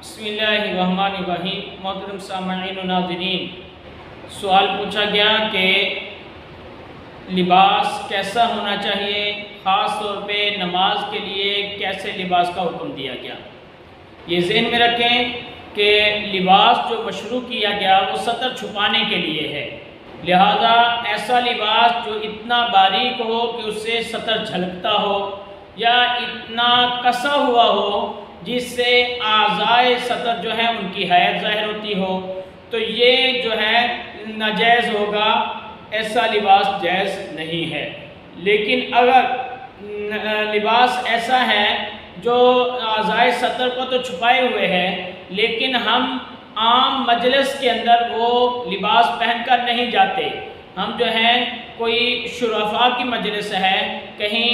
بسم اللہ الرحمن الرحیم۔ محترم سامعین و ناظرین، سوال پوچھا گیا کہ لباس کیسا ہونا چاہیے، خاص طور پہ نماز کے لیے کیسے لباس کا حکم دیا گیا۔ یہ ذہن میں رکھیں کہ لباس جو مشروع کیا گیا وہ سطر چھپانے کے لیے ہے، لہذا ایسا لباس جو اتنا باریک ہو کہ اس سے سطر جھلکتا ہو یا اتنا کسا ہوا ہو جس سے اعضائے سطر جو ہے ان کی حیت ظاہر ہوتی ہو، تو یہ جو ہے ناجائز ہوگا، ایسا لباس جائز نہیں ہے۔ لیکن اگر لباس ایسا ہے جو اعضائے سطر کو تو چھپائے ہوئے ہے لیکن ہم عام مجلس کے اندر وہ لباس پہن کر نہیں جاتے، ہم جو ہیں کوئی شرفاء کی مجلس ہے، کہیں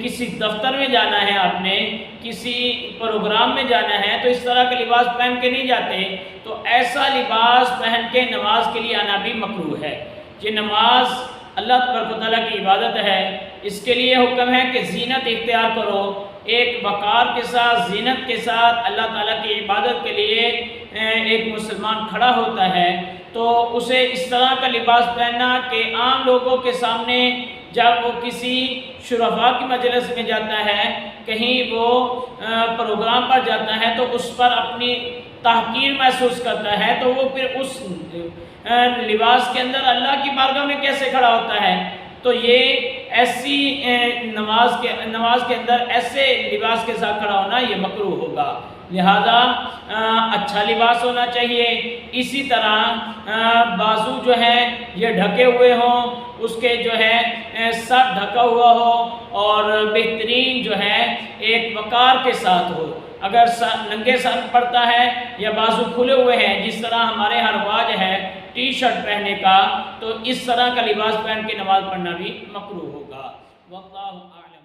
کسی دفتر میں جانا ہے، آپ نے کسی پروگرام میں جانا ہے، تو اس طرح کا لباس پہن کے نہیں جاتے، تو ایسا لباس پہن کے نماز کے لیے آنا بھی مکروہ ہے۔ یہ نماز اللہ تبارک و تعالیٰ کی عبادت ہے، اس کے لیے حکم ہے کہ زینت اختیار کرو، ایک وقار کے ساتھ، زینت کے ساتھ اللہ تعالیٰ کی عبادت کے لیے ایک مسلمان کھڑا ہوتا ہے، تو اسے اس طرح کا لباس پہننا کہ عام لوگوں کے سامنے جب وہ کسی شرفاء کی مجلس میں جاتا ہے، کہیں وہ پروگرام پر جاتا ہے، تو اس پر اپنی تحقیر محسوس کرتا ہے، تو وہ پھر اس لباس کے اندر اللہ کی بارگاہ میں کیسے کھڑا ہوتا ہے؟ تو یہ ایسی نماز کے اندر ایسے لباس کے ساتھ کھڑا ہونا یہ مکروہ ہوگا، لہذا اچھا لباس ہونا چاہیے۔ اسی طرح بازو جو ہیں یہ ڈھکے ہوئے ہوں، اس کے جو ہے سر ڈھکا ہوا ہو اور بہترین جو ہے ایک وقار کے ساتھ ہو۔ اگر ننگے سر پڑتا ہے یا بازو کھلے ہوئے ہیں، جس طرح ہمارے ہر رواج ہے ٹی شرٹ پہننے کا، تو اس طرح کا لباس پہن کے نماز پڑھنا بھی مکروہ ہوگا۔ واللہ اعلم۔